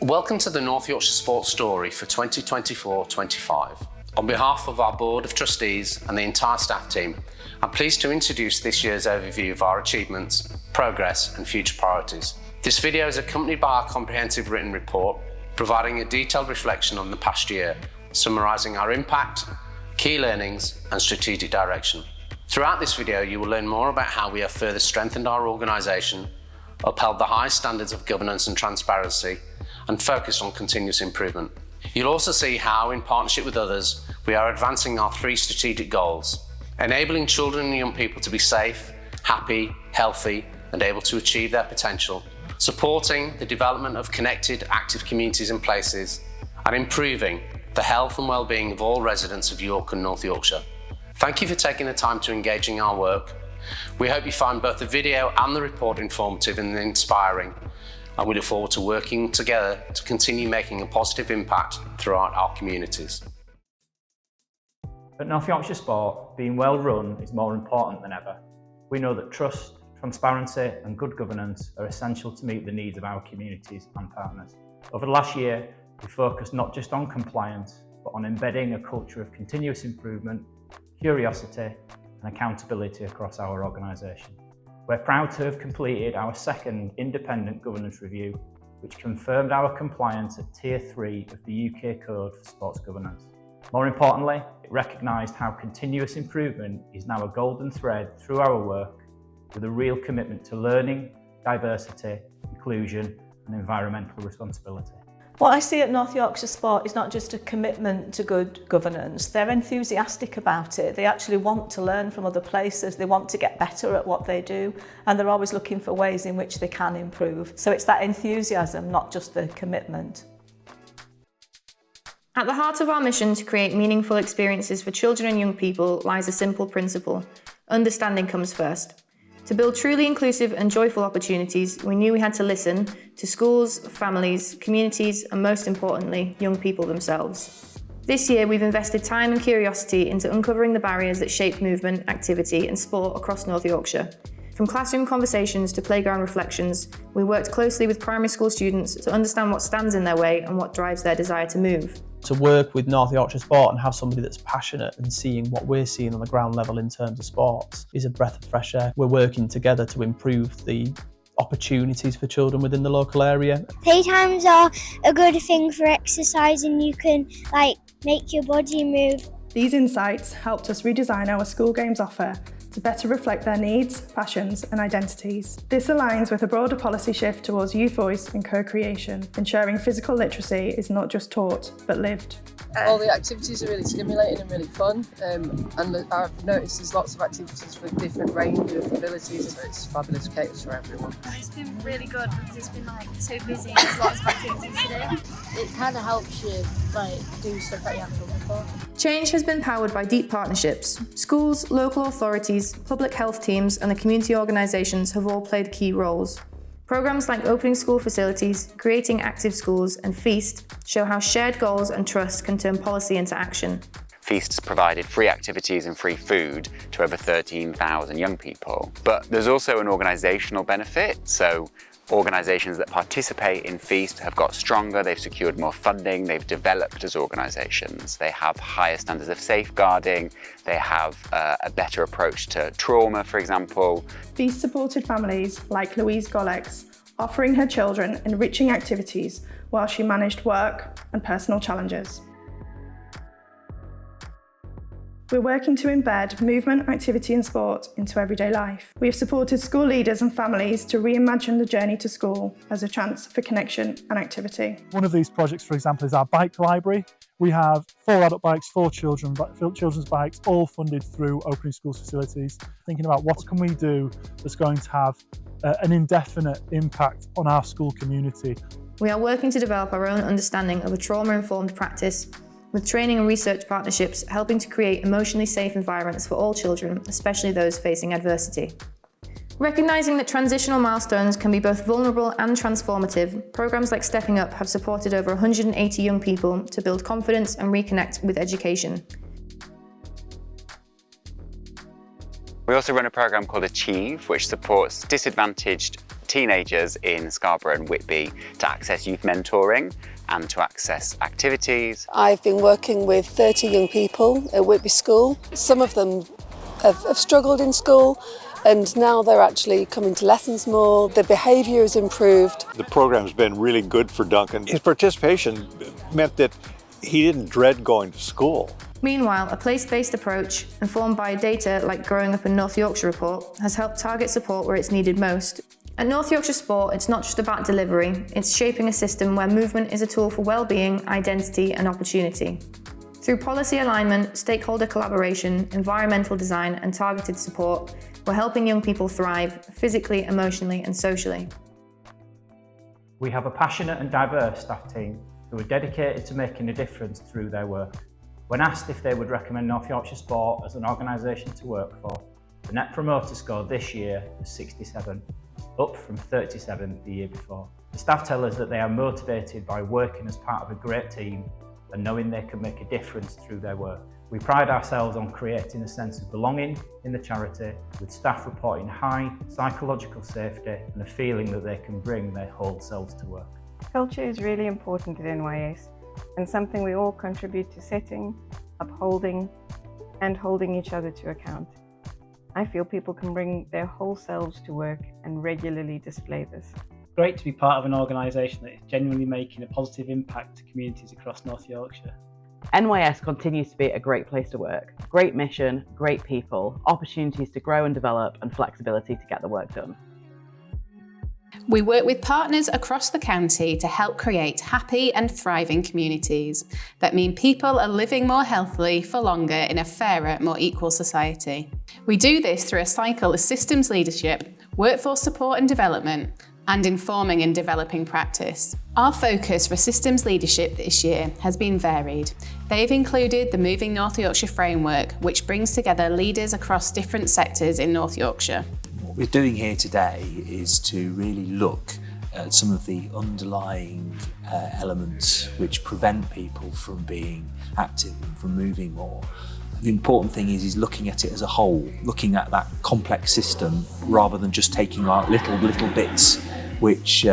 Welcome to the North Yorkshire Sport story for 2024-25. On behalf of our Board of Trustees and the entire staff team, I'm pleased to introduce this year's overview of our achievements, progress and future priorities. This video is accompanied by our comprehensive written report, providing a detailed reflection on the past year, summarising our impact, key learnings and strategic direction. Throughout this video, you will learn more about how we have further strengthened our organisation, upheld the high standards of governance and transparency, and focused on continuous improvement. You'll also see how, in partnership with others, we are advancing our 3 strategic goals: enabling children and young people to be safe, happy, healthy, and able to achieve their potential, supporting the development of connected, active communities and places, and improving the health and well-being of all residents of York and North Yorkshire. Thank you for taking the time to engage in our work. We hope you find both the video and the report informative and inspiring, and we look forward to working together to continue making a positive impact throughout our communities. At North Yorkshire Sport, being well run is more important than ever. We know that trust, transparency and good governance are essential to meet the needs of our communities and partners. Over the last year, we focused not just on compliance, but on embedding a culture of continuous improvement, curiosity and accountability across our organisation. We're proud to have completed our second independent governance review, which confirmed our compliance at Tier 3 of the UK Code for Sports Governance. More importantly, it recognised how continuous improvement is now a golden thread through our work, with a real commitment to learning, diversity, inclusion and environmental responsibility. What I see at North Yorkshire Sport is not just a commitment to good governance. They're enthusiastic about it. They actually want to learn from other places. They want to get better at what they do, and they're always looking for ways in which they can improve. So it's that enthusiasm, not just the commitment. At the heart of our mission to create meaningful experiences for children and young people lies a simple principle: understanding comes first. To build truly inclusive and joyful opportunities, we knew we had to listen to schools, families, communities, and most importantly, young people themselves. This year, we've invested time and curiosity into uncovering the barriers that shape movement, activity, and sport across North Yorkshire. From classroom conversations to playground reflections, we worked closely with primary school students to understand what stands in their way and what drives their desire to move. To work with North Yorkshire Sport and have somebody that's passionate and seeing what we're seeing on the ground level in terms of sports is a breath of fresh air. We're working together to improve the opportunities for children within the local area. Playtimes are a good thing for exercise, and you can make your body move. These insights helped us redesign our school games offer to better reflect their needs, passions and identities. This aligns with a broader policy shift towards youth voice and co-creation, ensuring physical literacy is not just taught, but lived. All the activities are really stimulating and really fun, and I've noticed there's lots of activities for different range of abilities, so it's fabulous cakes for everyone. It's been really good because it's been so busy, there's lots of activities to do. It kind of helps you do stuff that you haven't done before. Change has been powered by deep partnerships. Schools, local authorities, public health teams and the community organisations have all played key roles. Programmes like opening school facilities, creating active schools and Feast show how shared goals and trust can turn policy into action. Feast's provided free activities and free food to over 13,000 young people. But there's also an organisational benefit, so organisations that participate in Feast have got stronger, they've secured more funding, they've developed as organisations, they have higher standards of safeguarding, they have a better approach to trauma, for example. Feast supported families like Louise Golex, offering her children enriching activities while she managed work and personal challenges. We're working to embed movement, activity and sport into everyday life. We have supported school leaders and families to reimagine the journey to school as a chance for connection and activity. One of these projects, for example, is our bike library. We have 4 adult bikes, 4 children's bikes, all funded through opening schools facilities. Thinking about what can we do that's going to have an indefinite impact on our school community. We are working to develop our own understanding of a trauma-informed practice, with training and research partnerships helping to create emotionally safe environments for all children, especially those facing adversity. Recognising that transitional milestones can be both vulnerable and transformative, programmes like Stepping Up have supported over 180 young people to build confidence and reconnect with education. We also run a programme called Achieve, which supports disadvantaged teenagers in Scarborough and Whitby to access youth mentoring and to access activities. I've been working with 30 young people at Whitby School. Some of them have struggled in school, and now they're actually coming to lessons more. Their behaviour has improved. The program's been really good for Duncan. His participation meant that he didn't dread going to school. Meanwhile, a place-based approach, informed by data like Growing Up in North Yorkshire Report, has helped target support where it's needed most. At North Yorkshire Sport, it's not just about delivery, it's shaping a system where movement is a tool for well-being, identity and opportunity. Through policy alignment, stakeholder collaboration, environmental design and targeted support, we're helping young people thrive physically, emotionally and socially. We have a passionate and diverse staff team who are dedicated to making a difference through their work. When asked if they would recommend North Yorkshire Sport as an organisation to work for, the Net Promoter Score this year was 67, up from 37 the year before. The staff tell us that they are motivated by working as part of a great team and knowing they can make a difference through their work. We pride ourselves on creating a sense of belonging in the charity, with staff reporting high psychological safety and a feeling that they can bring their whole selves to work. Culture is really important at NYS and something we all contribute to setting, upholding and holding each other to account. I feel people can bring their whole selves to work and regularly display this. Great to be part of an organisation that is genuinely making a positive impact to communities across North Yorkshire. NYS continues to be a great place to work. Great mission, great people, opportunities to grow and develop and flexibility to get the work done. We work with partners across the county to help create happy and thriving communities that mean people are living more healthily for longer in a fairer, more equal society. We do this through a cycle of systems leadership, workforce support and development, and informing and developing practice. Our focus for systems leadership this year has been varied. They've included the Moving North Yorkshire framework, which brings together leaders across different sectors in North Yorkshire. What we're doing here today is to really look at some of the underlying elements which prevent people from being active and from moving more. The important thing is looking at it as a whole, looking at that complex system rather than just taking out little bits which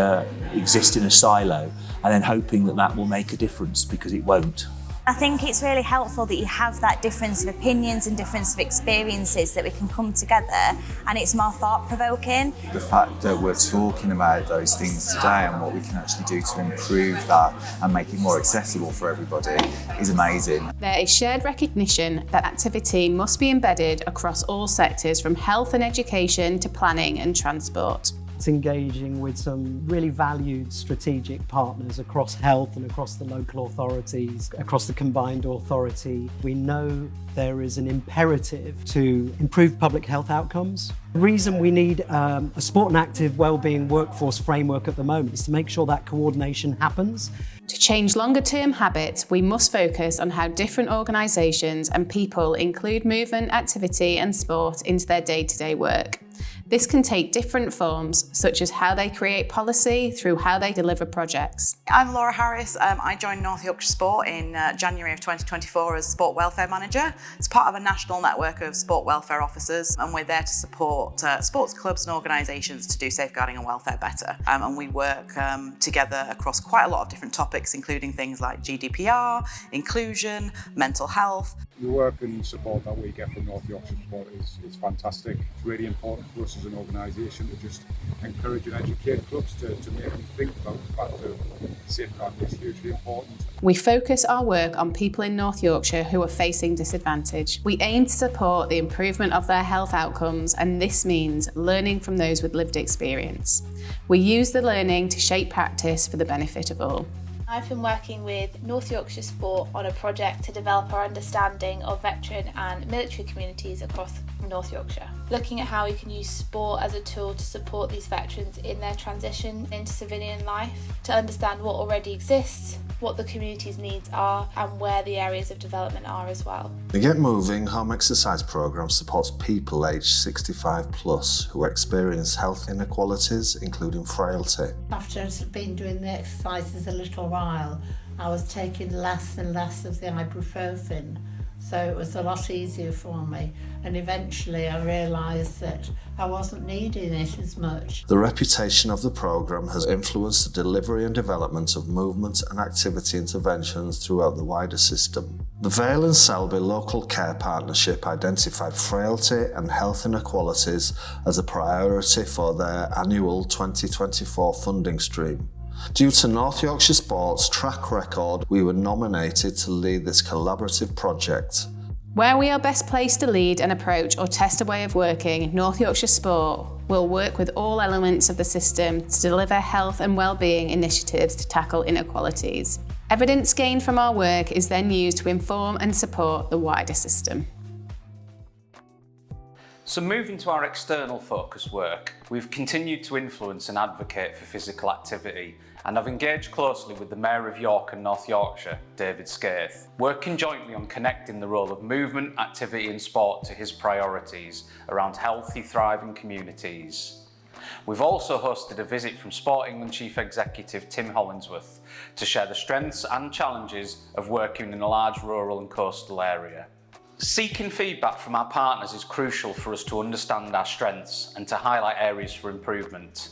exist in a silo and then hoping that that will make a difference, because it won't. I think it's really helpful that you have that difference of opinions and difference of experiences, that we can come together and it's more thought-provoking. The fact that we're talking about those things today and what we can actually do to improve that and make it more accessible for everybody is amazing. There is shared recognition that activity must be embedded across all sectors, from health and education to planning and transport. It's engaging with some really valued strategic partners across health and across the local authorities, across the combined authority. We know there is an imperative to improve public health outcomes. The reason we need a sport and active wellbeing workforce framework at the moment is to make sure that coordination happens. To change longer-term habits, we must focus on how different organisations and people include movement, activity and sport into their day-to-day work. This can take different forms, such as how they create policy through how they deliver projects. I'm Laura Harris. I joined North Yorkshire Sport in January of 2024 as Sport Welfare Manager. It's part of a national network of sport welfare officers, and we're there to support sports clubs and organisations to do safeguarding and welfare better. And we work together across quite a lot of different topics, including things like GDPR, inclusion, mental health. The work and support that we get from North Yorkshire Sport is fantastic. It's really important for us as an organisation to just encourage and educate clubs to make them think about the fact that safeguarding is hugely important. We focus our work on people in North Yorkshire who are facing disadvantage. We aim to support the improvement of their health outcomes, and this means learning from those with lived experience. We use the learning to shape practice for the benefit of all. I've been working with North Yorkshire Sport on a project to develop our understanding of veteran and military communities across North Yorkshire, looking at how we can use sport as a tool to support these veterans in their transition into civilian life, to understand what already exists, what the community's needs are, and where the areas of development are as well. The Get Moving home exercise programme supports people aged 65 plus who experience health inequalities, including frailty. After I've been doing the exercises a little while, I was taking less and less of the ibuprofen, So it was a lot easier for me. And eventually I realised that I wasn't needing it as much. The reputation of the programme has influenced the delivery and development of movement and activity interventions throughout the wider system. The Vale and Selby Local Care Partnership identified frailty and health inequalities as a priority for their annual 2024 funding stream. Due to North Yorkshire Sport's track record, we were nominated to lead this collaborative project. Where we are best placed to lead an approach or test a way of working, North Yorkshire Sport will work with all elements of the system to deliver health and wellbeing initiatives to tackle inequalities. Evidence gained from our work is then used to inform and support the wider system. So moving to our external focus work, we've continued to influence and advocate for physical activity and have engaged closely with the Mayor of York and North Yorkshire, David Skaith, working jointly on connecting the role of movement, activity and sport to his priorities around healthy, thriving communities. We've also hosted a visit from Sport England Chief Executive Tim Hollingsworth to share the strengths and challenges of working in a large rural and coastal area. Seeking feedback from our partners is crucial for us to understand our strengths and to highlight areas for improvement.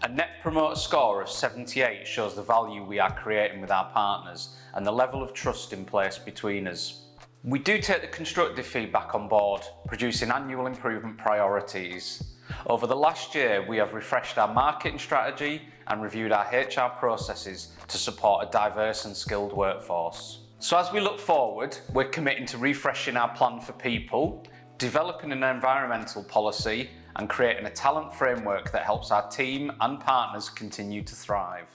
A Net Promoter Score of 78 shows the value we are creating with our partners and the level of trust in place between us. We do take the constructive feedback on board, producing annual improvement priorities. Over the last year, we have refreshed our marketing strategy and reviewed our HR processes to support a diverse and skilled workforce. So as we look forward, we're committing to refreshing our plan for people, developing an environmental policy, and creating a talent framework that helps our team and partners continue to thrive.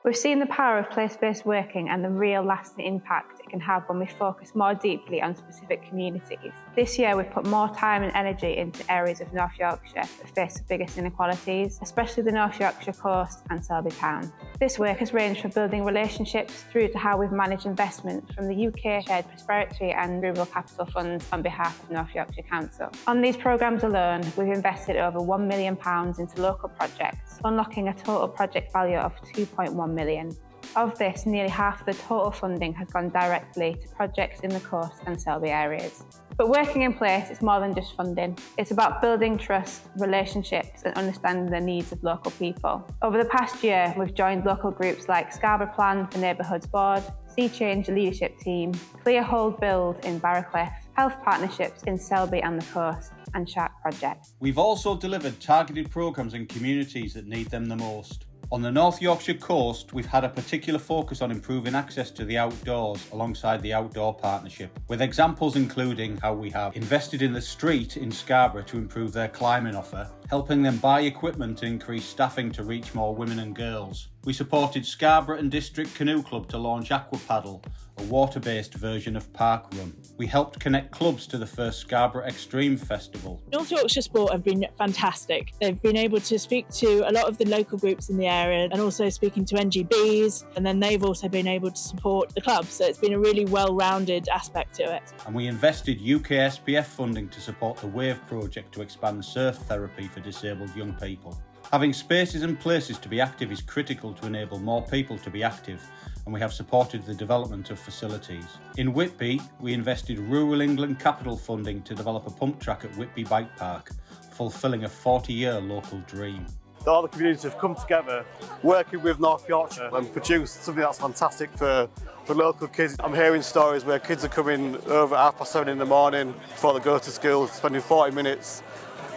We've seen the power of place-based working and the real lasting impact it can have when we focus more deeply on specific communities. This year we've put more time and energy into areas of North Yorkshire that face the biggest inequalities, especially the North Yorkshire coast and Selby town. This work has ranged from building relationships through to how we've managed investment from the UK Shared Prosperity and Rural Capital Funds on behalf of North Yorkshire Council. On these programmes alone, we've invested over £1 million into local projects, unlocking a total project value of £2.1 million. Of this, nearly half of the total funding has gone directly to projects in the coast and Selby areas. But working in place is more than just funding. It's about building trust, relationships and understanding the needs of local people. Over the past year, we've joined local groups like Scarborough Plan for Neighbourhoods Board, Sea Change Leadership Team, Clear Hold Build in Barracliff, Health Partnerships in Selby and the Coast, and Shark Project. We've also delivered targeted programmes in communities that need them the most. On the North Yorkshire coast, we've had a particular focus on improving access to the outdoors alongside the Outdoor Partnership, with examples including how we have invested in the street in Scarborough to improve their climbing offer, helping them buy equipment to increase staffing to reach more women and girls. We supported Scarborough and District Canoe Club to launch Aqua Paddle, a water-based version of Park Run. We helped connect clubs to the first Scarborough Extreme Festival. North Yorkshire Sport have been fantastic. They've been able to speak to a lot of the local groups in the area and also speaking to NGBs, and then they've also been able to support the club, so it's been a really well-rounded aspect to it. And we invested UK SPF funding to support the WAVE project to expand surf therapy for disabled young people. Having spaces and places to be active is critical to enable more people to be active, and we have supported the development of facilities. In Whitby, we invested Rural England capital funding to develop a pump track at Whitby Bike Park, fulfilling a 40-year local dream. All the communities have come together, working with North Yorkshire and produced something that's fantastic for local kids. I'm hearing stories where kids are coming over at 7:30 in the morning before they go to school, spending 40 minutes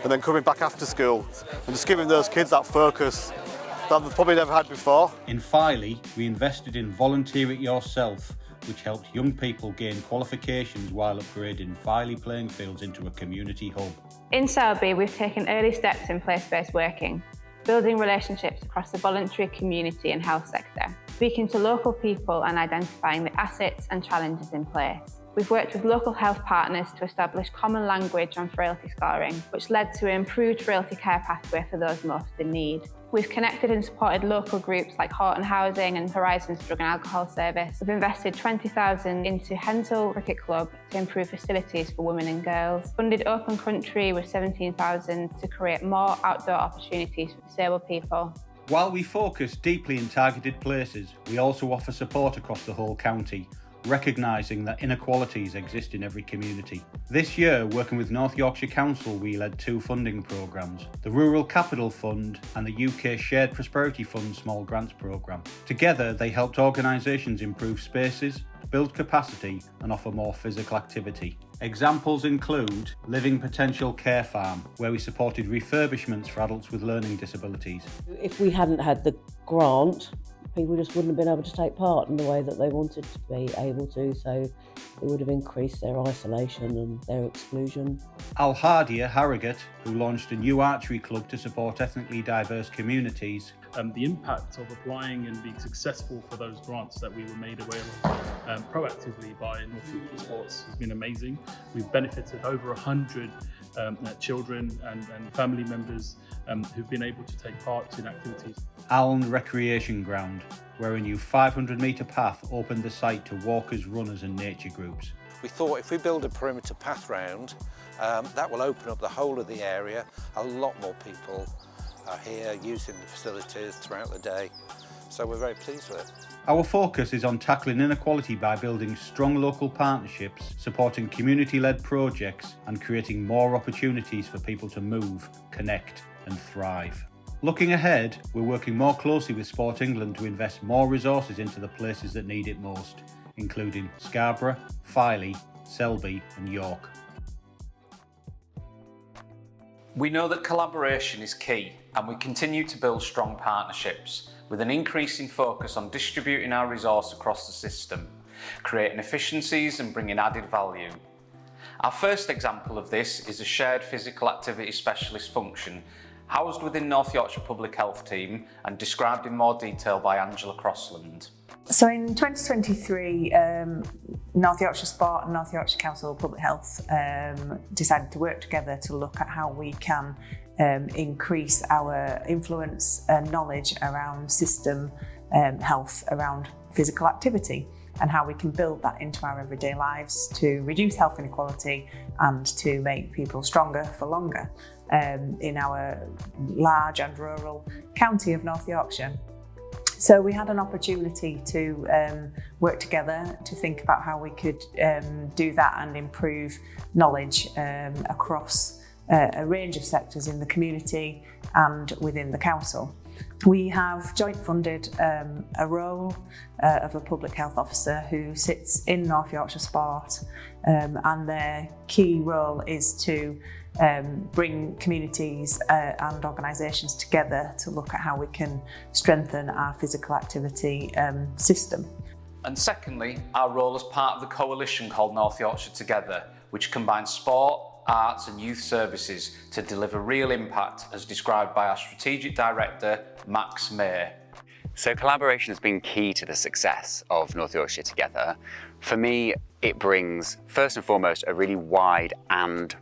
and then coming back after school and just giving those kids that focus that they've probably never had before. In Filey, we invested in Volunteer It Yourself, which helped young people gain qualifications while upgrading Filey playing fields into a community hub. In Selby, we've taken early steps in place-based working, building relationships across the voluntary community and health sector, speaking to local people and identifying the assets and challenges in place. We've worked with local health partners to establish common language on frailty scoring, which led to an improved frailty care pathway for those most in need. We've connected and supported local groups like Horton Housing and Horizons Drug and Alcohol Service. We've invested $20,000 into Hensall Cricket Club to improve facilities for women and girls, funded Open Country with $17,000 to create more outdoor opportunities for disabled people. While we focus deeply in targeted places, we also offer support across the whole county, recognising that inequalities exist in every community. This year, working with North Yorkshire Council, we led 2 funding programmes, the Rural Capital Fund and the UK Shared Prosperity Fund Small Grants Programme. Together, they helped organisations improve spaces, build capacity and offer more physical activity. Examples include Living Potential Care Farm, where we supported refurbishments for adults with learning disabilities. If we hadn't had the grant, people just wouldn't have been able to take part in the way that they wanted to be able to, so it would have increased their isolation and their exclusion. Al Hardiya Harrogate, who launched a new archery club to support ethnically diverse communities. The impact of applying and being successful for those grants that we were made aware of proactively by North Yorkshire Sport has been amazing. We've benefited over 100 children and family members who've been able to take part in activities. Allen Recreation Ground, where a new 500-metre path opened the site to walkers, runners and nature groups. We thought if we build a perimeter path round, that will open up the whole of the area. A lot more people are here using the facilities throughout the day, so we're very pleased with it. Our focus is on tackling inequality by building strong local partnerships, supporting community-led projects and creating more opportunities for people to move, connect and thrive. Looking ahead, we're working more closely with Sport England to invest more resources into the places that need it most, including Scarborough, Filey, Selby and York. We know that collaboration is key, and we continue to build strong partnerships with an increasing focus on distributing our resource across the system, creating efficiencies and bringing added value. Our first example of this is a shared physical activity specialist function housed within North Yorkshire Public Health Team and described in more detail by Angela Crossland. So in 2023, North Yorkshire Sport and North Yorkshire Council Public Health decided to work together to look at how we can increase our influence and knowledge around system health, around physical activity, and how we can build that into our everyday lives to reduce health inequality and to make people stronger for longer in our large and rural county of North Yorkshire. So we had an opportunity to work together to think about how we could do that and improve knowledge across a range of sectors in the community and within the council. We have joint funded a role of a public health officer who sits in North Yorkshire Sport, and their key role is to bring communities and organisations together to look at how we can strengthen our physical activity system. And secondly, our role as part of the coalition called North Yorkshire Together, which combines sport, arts and youth services to deliver real impact as described by our Strategic Director, Max May. So collaboration has been key to the success of North Yorkshire Together. For me, it brings, first and foremost, a really wide and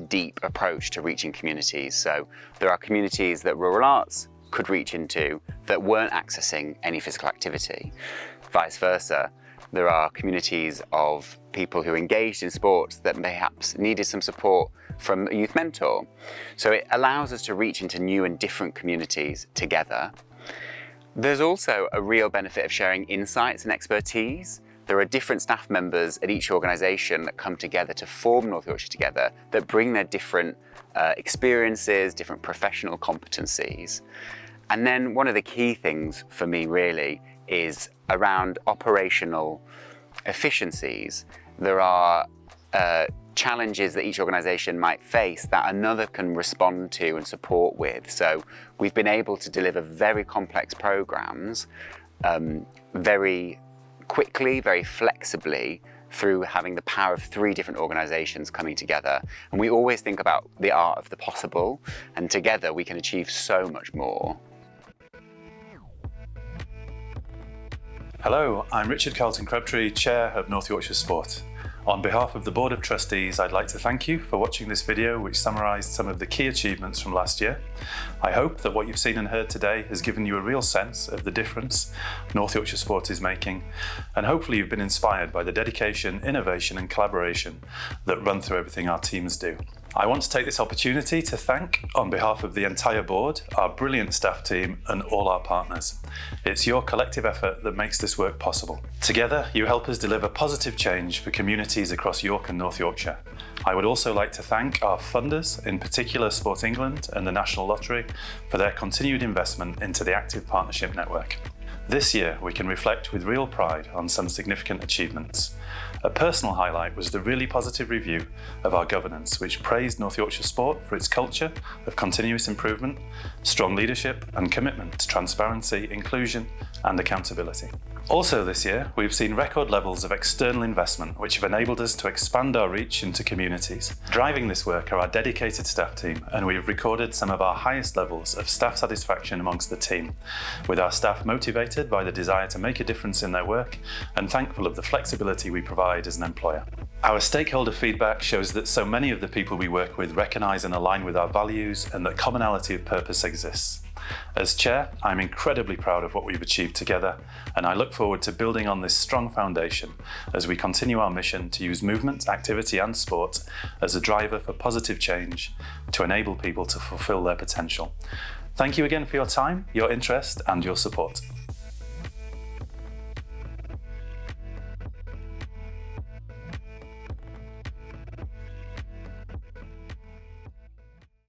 deep approach to reaching communities. So there are communities that rural arts could reach into that weren't accessing any physical activity. Vice versa, there are communities of people who engaged in sports that perhaps needed some support from a youth mentor. So it allows us to reach into new and different communities together. There's also a real benefit of sharing insights and expertise. There are different staff members at each organisation that come together to form North Yorkshire Together that bring their different experiences, different professional competencies. And then one of the key things for me really is around operational efficiencies. There are challenges that each organisation might face that another can respond to and support with. So we've been able to deliver very complex programmes very quickly, very flexibly, through having the power of 3 different organisations coming together. And we always think about the art of the possible, and together we can achieve so much more. Hello, I'm Richard Carlton-Crabtree, Chair of North Yorkshire Sport. On behalf of the Board of Trustees, I'd like to thank you for watching this video which summarised some of the key achievements from last year. I hope that what you've seen and heard today has given you a real sense of the difference North Yorkshire Sport is making, and hopefully you've been inspired by the dedication, innovation and collaboration that run through everything our teams do. I want to take this opportunity to thank, on behalf of the entire board, our brilliant staff team and all our partners. It's your collective effort that makes this work possible. Together, you help us deliver positive change for communities across York and North Yorkshire. I would also like to thank our funders, in particular Sport England and the National Lottery, for their continued investment into the Active Partnership Network. This year, we can reflect with real pride on some significant achievements. A personal highlight was the really positive review of our governance, which praised North Yorkshire Sport for its culture of continuous improvement, strong leadership and commitment to transparency, inclusion and accountability. Also this year, we've seen record levels of external investment which have enabled us to expand our reach into communities. Driving this work are our dedicated staff team, and we have recorded some of our highest levels of staff satisfaction amongst the team, with our staff motivated by the desire to make a difference in their work and thankful of the flexibility we provide as an employer. Our stakeholder feedback shows that so many of the people we work with recognise and align with our values and that commonality of purpose exists. As Chair, I'm incredibly proud of what we've achieved together, and I look forward to building on this strong foundation as we continue our mission to use movement, activity and sport as a driver for positive change to enable people to fulfil their potential. Thank you again for your time, your interest and your support.